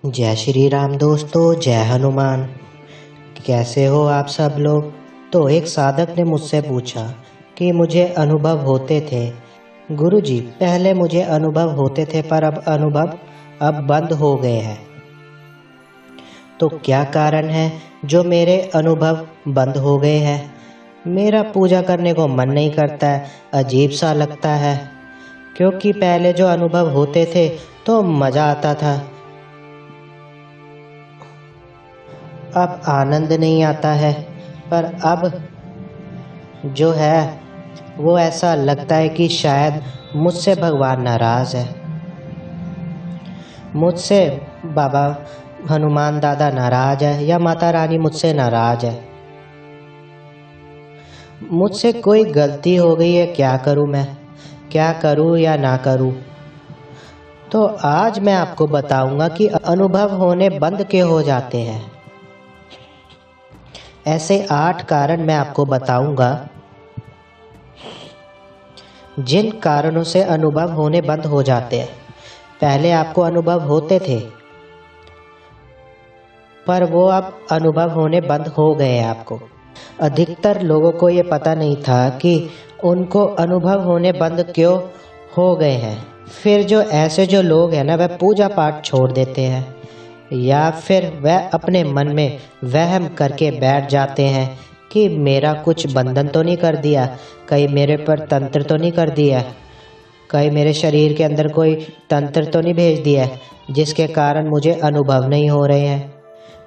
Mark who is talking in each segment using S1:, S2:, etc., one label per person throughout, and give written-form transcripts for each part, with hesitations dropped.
S1: जय श्री राम दोस्तों, जय हनुमान। कैसे हो आप सब लोग। तो एक साधक ने मुझसे पूछा कि मुझे अनुभव होते थे गुरुजी, पहले मुझे अनुभव होते थे पर अब अनुभव बंद हो गए हैं। तो क्या कारण है जो मेरे अनुभव बंद हो गए हैं। मेरा पूजा करने को मन नहीं करता है, अजीब सा लगता है। क्योंकि पहले जो अनुभव होते थे तो मज़ा आता था, अब आनंद नहीं आता है। पर अब जो है वो ऐसा लगता है कि शायद मुझसे भगवान नाराज़ है, मुझसे बाबा हनुमान दादा नाराज़ है या माता रानी मुझसे नाराज़ है। मुझसे कोई गलती हो गई है, क्या करूं मैं, क्या करूं या ना करूं। तो आज मैं आपको बताऊंगा कि अनुभव होने बंद क्यों हो जाते हैं। ऐसे 8 कारण मैं आपको बताऊंगा जिन कारणों से अनुभव होने बंद हो जाते हैं। पहले आपको अनुभव होते थे पर वो अब अनुभव होने बंद हो गए हैं आपको। अधिकतर लोगों को ये पता नहीं था कि उनको अनुभव होने बंद क्यों हो गए हैं। फिर जो लोग हैं ना, वह पूजा पाठ छोड़ देते हैं या फिर वह अपने मन में वहम करके बैठ जाते हैं कि मेरा कुछ बंधन तो नहीं कर दिया, कहीं मेरे पर तंत्र तो नहीं कर दिया, कहीं मेरे शरीर के अंदर कोई तंत्र तो नहीं भेज दिया जिसके कारण मुझे अनुभव नहीं हो रहे हैं।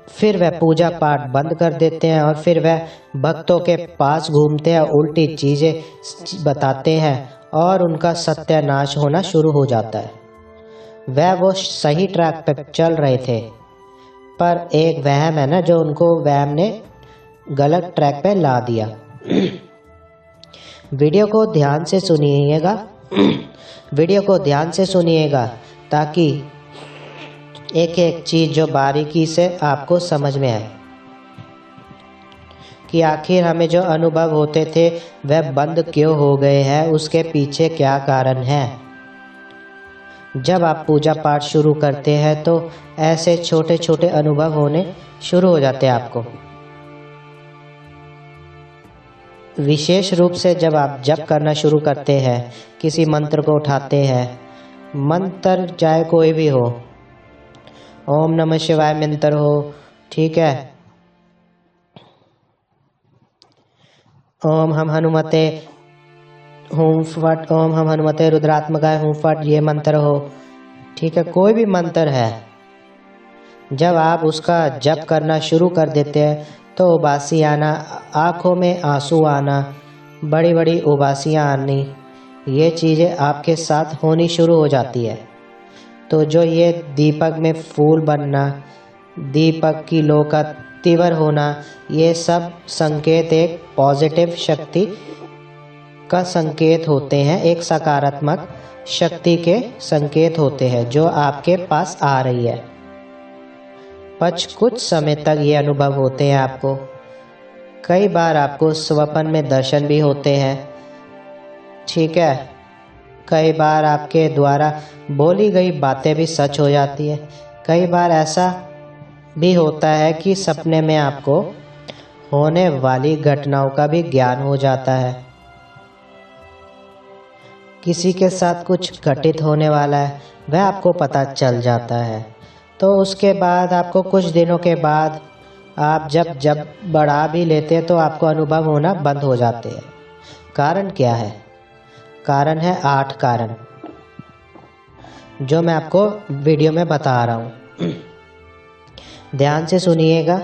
S1: फिर वह पूजा पाठ बंद कर देते हैं और फिर वह भक्तों के पास घूमते हैं, उल्टी चीज़ें बताते हैं और उनका सत्यानाश होना शुरू हो जाता है। वो सही ट्रैक पर चल रहे थे पर एक वहम है ना, जो उनको वहम ने गलत ट्रैक पे ला दिया। वीडियो को ध्यान से सुनिएगा वीडियो को ध्यान से सुनिएगा ताकि एक एक चीज़ जो बारीकी से आपको समझ में आए कि आखिर हमें जो अनुभव होते थे वह बंद क्यों हो गए हैं, उसके पीछे क्या कारण है। जब आप पूजा पाठ शुरू करते हैं तो ऐसे छोटे छोटे अनुभव होने शुरू हो जाते हैं आपको। विशेष रूप से जब आप जप करना शुरू करते हैं, किसी मंत्र को उठाते हैं, मंत्र चाहे कोई भी हो, ओम नमः शिवाय मंत्र हो, ठीक है, ओम हम हनुमते हूँ फट, ओम हम हनुमते रुद्रात्मकाय हूँ फट, ये मंत्र हो, ठीक है, कोई भी मंत्र है। जब आप उसका जप करना शुरू कर देते हैं तो उबासी आना, आँखों में आंसू आना, बड़ी बड़ी उबासियाँ आनी, ये चीज़ें आपके साथ होनी शुरू हो जाती है। तो जो ये दीपक में फूल बनना, दीपक की लौ का तीव्र होना, ये सब संकेत एक पॉजिटिव शक्ति का संकेत होते हैं, एक सकारात्मक शक्ति के संकेत होते हैं जो आपके पास आ रही है। कुछ समय तक ये अनुभव होते हैं आपको। कई बार आपको स्वप्न में दर्शन भी होते हैं, ठीक है, कई बार आपके द्वारा बोली गई बातें भी सच हो जाती है। कई बार ऐसा भी होता है कि सपने में आपको होने वाली घटनाओं का भी ज्ञान हो जाता है। किसी के साथ कुछ घटित होने वाला है वह आपको पता चल जाता है। तो उसके बाद आपको कुछ दिनों के बाद आप जब बढ़ा भी लेते हैं तो आपको अनुभव होना बंद हो जाते हैं। कारण क्या है? कारण है 8 कारण जो मैं आपको वीडियो में बता रहा हूँ। ध्यान से सुनिएगा।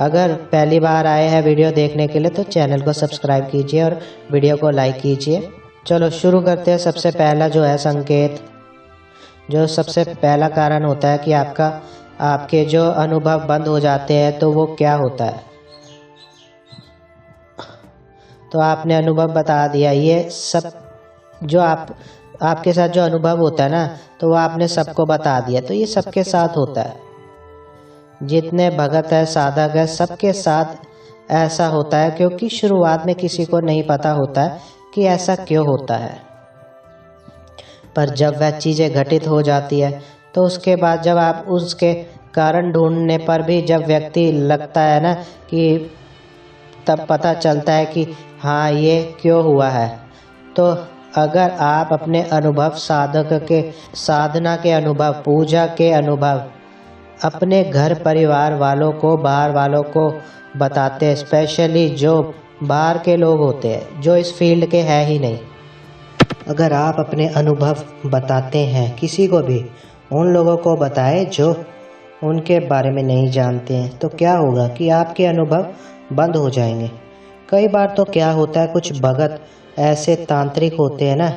S1: अगर पहली बार आए हैं वीडियो देखने के लिए तो चैनल को सब्सक्राइब कीजिए और वीडियो को लाइक कीजिए। चलो शुरू करते हैं। सबसे पहला जो है संकेत, जो सबसे पहला कारण होता है कि आपके जो अनुभव बंद हो जाते हैं, तो वो क्या होता है। तो आपने अनुभव बता दिया। ये सब जो आपके साथ जो अनुभव होता है ना, तो वो आपने सबको बता दिया। तो ये सबके साथ होता है, जितने भगत है, साधक है, सबके साथ ऐसा होता है। क्योंकि शुरुआत में किसी को नहीं पता होता है कि ऐसा क्यों होता है, पर जब वह चीज़ें घटित हो जाती है तो उसके बाद जब आप उसके कारण ढूंढने पर भी जब व्यक्ति लगता है ना कि तब पता चलता है कि हाँ ये क्यों हुआ है। तो अगर आप अपने अनुभव, साधना के अनुभव, पूजा के अनुभव अपने घर परिवार वालों को, बाहर वालों को बताते हैं, स्पेशली जो बाहर के लोग होते हैं जो इस फील्ड के हैं ही नहीं, अगर आप अपने अनुभव बताते हैं किसी को भी, उन लोगों को बताएं जो उनके बारे में नहीं जानते हैं, तो क्या होगा कि आपके अनुभव बंद हो जाएंगे। कई बार तो क्या होता है, कुछ भगत ऐसे तांत्रिक होते हैं ना,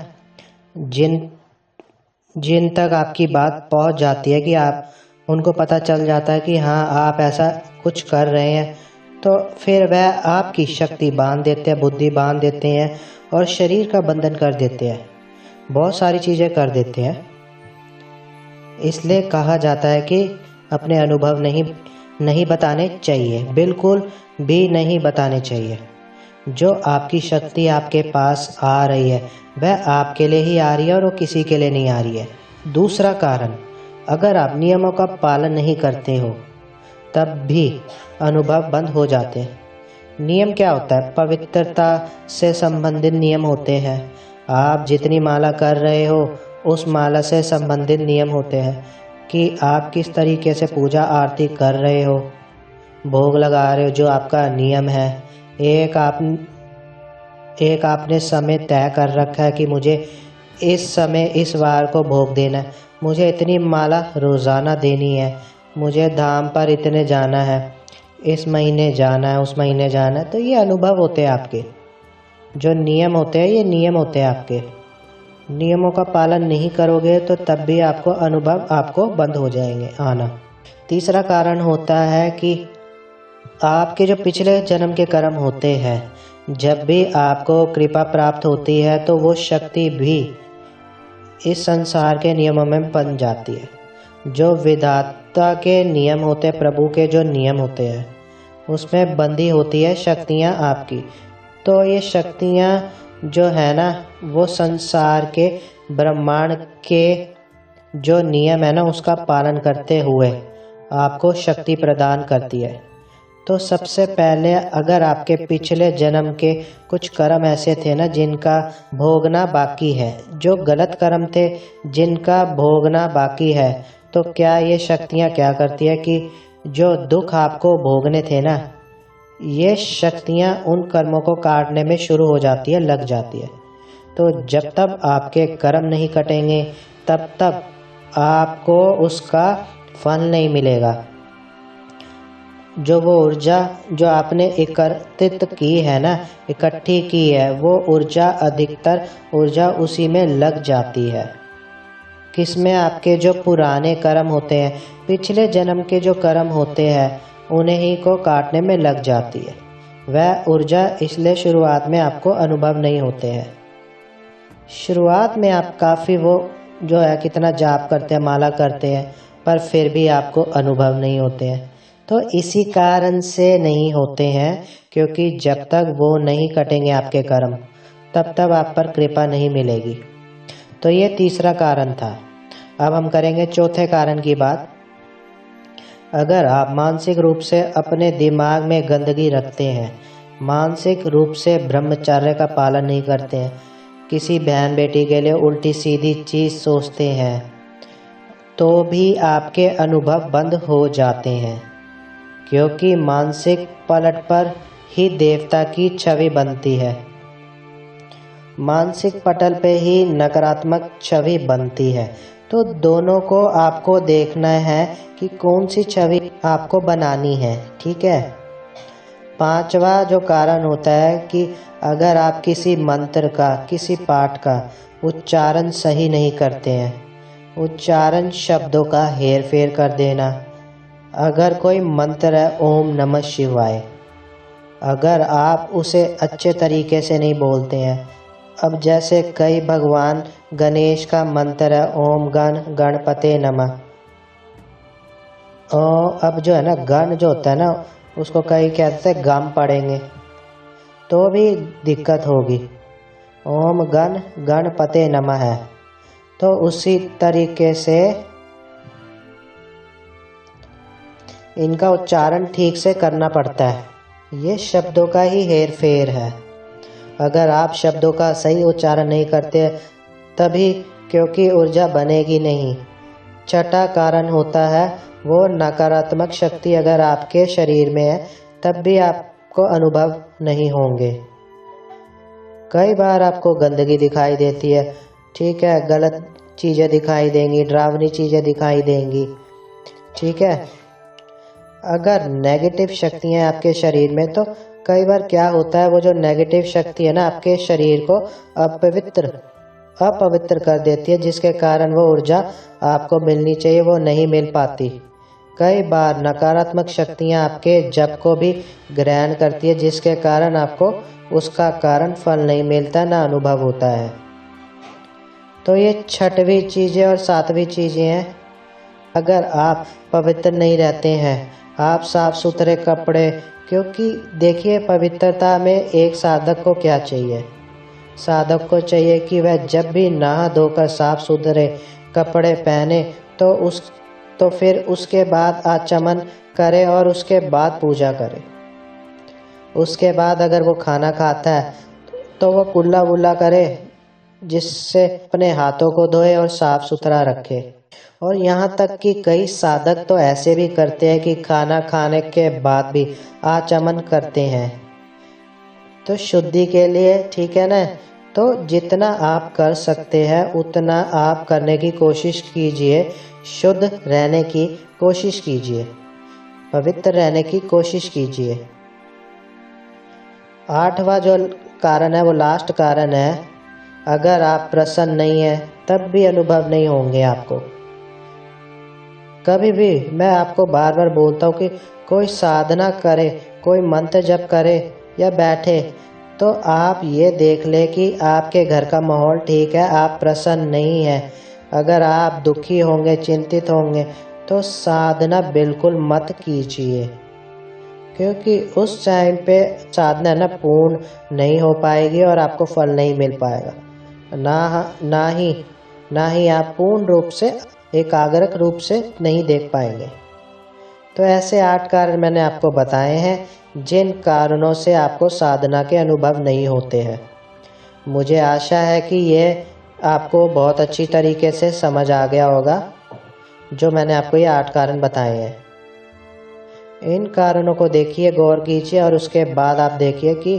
S1: जिन तक आपकी बात पहुंच जाती है कि आप उनको पता चल जाता है कि हाँ आप ऐसा कुछ कर रहे हैं, तो फिर वह आपकी शक्ति बांध देते हैं, बुद्धि बांध देते हैं और शरीर का बंधन कर देते हैं, बहुत सारी चीज़ें कर देते हैं। इसलिए कहा जाता है कि अपने अनुभव नहीं बताने चाहिए, बिल्कुल भी नहीं बताने चाहिए। जो आपकी शक्ति आपके पास आ रही है वह आपके लिए ही आ रही है और वो किसी के लिए नहीं आ रही है। दूसरा कारण, अगर आप नियमों का पालन नहीं करते हो तब भी अनुभव बंद हो जाते हैं। नियम क्या होता है? पवित्रता से संबंधित नियम होते हैं। आप जितनी माला कर रहे हो उस माला से संबंधित नियम होते हैं कि आप किस तरीके से पूजा आरती कर रहे हो, भोग लगा रहे हो, जो आपका नियम है। एक आपने समय तय कर रखा है कि मुझे इस समय इस वार को भोग देना है, मुझे इतनी माला रोज़ाना देनी है, मुझे धाम पर इतने जाना है, इस महीने जाना है, उस महीने जाना है। तो ये अनुभव होते हैं आपके, जो नियम होते हैं ये नियम होते हैं आपके। नियमों का पालन नहीं करोगे तो तब भी आपको अनुभव आपको बंद हो जाएंगे आना। तीसरा कारण होता है कि आपके जो पिछले जन्म के कर्म होते हैं, जब भी आपको कृपा प्राप्त होती है तो वो शक्ति भी इस संसार के नियमों में बन जाती है। जो विधाता के नियम होते हैं, प्रभु के जो नियम होते हैं, उसमें बंधी होती है शक्तियाँ आपकी। तो ये शक्तियाँ जो है ना, वो संसार के, ब्रह्मांड के जो नियम है ना उसका पालन करते हुए आपको शक्ति प्रदान करती है। तो सबसे पहले, अगर आपके पिछले जन्म के कुछ कर्म ऐसे थे ना जिनका भोगना बाकी है, जो गलत कर्म थे जिनका भोगना बाकी है, तो क्या ये शक्तियाँ क्या करती है कि जो दुख आपको भोगने थे ना, ये शक्तियाँ उन कर्मों को काटने में शुरू हो जाती है, लग जाती है। तो जब तक आपके कर्म नहीं कटेंगे तब तक आपको उसका फल नहीं मिलेगा। जो वो ऊर्जा जो आपने एकत्रित की है ना, इकट्ठी की है, वो ऊर्जा, अधिकतर ऊर्जा उसी में लग जाती है। किसमें? आपके जो पुराने कर्म होते हैं, पिछले जन्म के जो कर्म होते हैं, उन्हें ही को काटने में लग जाती है वह ऊर्जा। इसलिए शुरुआत में आपको अनुभव नहीं होते हैं। शुरुआत में आप काफ़ी वो जो है कितना जाप करते हैं, माला करते हैं, पर फिर भी आपको अनुभव नहीं होते हैं। तो इसी कारण से नहीं होते हैं क्योंकि जब तक वो नहीं कटेंगे आपके कर्म, तब तक आप पर कृपा नहीं मिलेगी। तो ये तीसरा कारण था। अब हम करेंगे चौथे कारण की बात। अगर आप मानसिक रूप से अपने दिमाग में गंदगी रखते हैं, मानसिक रूप से ब्रह्मचर्य का पालन नहीं करते हैं, किसी बहन बेटी के लिए उल्टी सीधी चीज़ सोचते हैं, तो भी आपके अनुभव बंद हो जाते हैं। क्योंकि मानसिक पलट पर ही देवता की छवि बनती है, मानसिक पटल पे ही नकारात्मक छवि बनती है। तो दोनों को आपको देखना है कि कौन सी छवि आपको बनानी है, ठीक है। पांचवा जो कारण होता है कि अगर आप किसी मंत्र का, किसी पाठ का उच्चारण सही नहीं करते हैं, उच्चारण शब्दों का हेर फेर कर देना। अगर कोई मंत्र है ओम नमः शिवाय, अगर आप उसे अच्छे तरीके से नहीं बोलते हैं, अब जैसे कई भगवान गणेश का मंत्र है ओम गणपते नमः, और अब जो है ना गण जो होता है ना उसको कई कहते हैं गम पड़ेंगे तो भी दिक्कत होगी। ओम गणपते नमः है, तो उसी तरीके से इनका उच्चारण ठीक से करना पड़ता है। ये शब्दों का ही हेर फेर है। अगर आप शब्दों का सही उच्चारण नहीं करते तभी, क्योंकि ऊर्जा बनेगी नहीं। छठा कारण होता है वो नकारात्मक शक्ति अगर आपके शरीर में है तब भी आपको अनुभव नहीं होंगे। कई बार आपको गंदगी दिखाई देती है, ठीक है, गलत चीज़ें दिखाई देंगी, डरावनी चीज़ें दिखाई देंगी, ठीक है। अगर नेगेटिव शक्तियाँ आपके शरीर में, तो कई बार क्या होता है वो जो नेगेटिव शक्ति है ना आपके शरीर को अपवित्र कर देती है, जिसके कारण वो ऊर्जा आपको मिलनी चाहिए वो नहीं मिल पाती। कई बार नकारात्मक शक्तियाँ आपके जप को भी ग्रहण करती है, जिसके कारण आपको उसका कारण फल नहीं मिलता, ना अनुभव होता है। तो ये छठवीं चीज़ें और सातवीं चीज़ें हैं। अगर आप पवित्र नहीं रहते हैं, आप साफ सुथरे कपड़े, क्योंकि देखिए पवित्रता में एक साधक को क्या चाहिए, साधक को चाहिए कि वह जब भी नहा धोकर साफ सुथरे कपड़े पहने तो फिर उसके बाद आचमन करे और उसके बाद पूजा करे। उसके बाद अगर वो खाना खाता है तो वो कुल्ला वुल्ला करे, जिससे अपने हाथों को धोए और साफ सुथरा रखे। और यहाँ तक कि कई साधक तो ऐसे भी करते हैं कि खाना खाने के बाद भी आचमन करते हैं। तो शुद्धि के लिए, ठीक है ना, तो जितना आप कर सकते हैं उतना आप करने की कोशिश कीजिए, शुद्ध रहने की कोशिश कीजिए, पवित्र रहने की कोशिश कीजिए। आठवां जो कारण है वो लास्ट कारण है, अगर आप प्रसन्न नहीं है तब भी अनुभव नहीं होंगे आपको। कभी भी मैं आपको बार बार बोलता हूँ कि कोई साधना करे, कोई मंत्र जप करे या बैठे, तो आप ये देख ले कि आपके घर का माहौल ठीक है, आप प्रसन्न नहीं है। अगर आप दुखी होंगे, चिंतित होंगे, तो साधना बिल्कुल मत कीजिए, क्योंकि उस टाइम पे साधना ना पूर्ण नहीं हो पाएगी और आपको फल नहीं मिल पाएगा। ना ही आप पूर्ण रूप से, एकाग्रक रूप से नहीं देख पाएंगे। तो ऐसे 8 कारण मैंने आपको बताए हैं जिन कारणों से आपको साधना के अनुभव नहीं होते हैं। मुझे आशा है कि ये आपको बहुत अच्छी तरीके से समझ आ गया होगा, जो मैंने आपको ये 8 कारण बताए हैं। इन कारणों को देखिए, गौर कीजिए और उसके बाद आप देखिए कि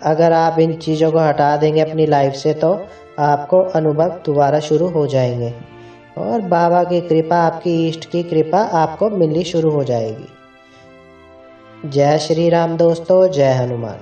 S1: अगर आप इन चीज़ों को हटा देंगे अपनी लाइफ से तो आपको अनुभव दोबारा शुरू हो जाएंगे और बाबा की कृपा, आपकी इष्ट की कृपा आपको मिलनी शुरू हो जाएगी। जय श्री राम दोस्तों, जय हनुमान।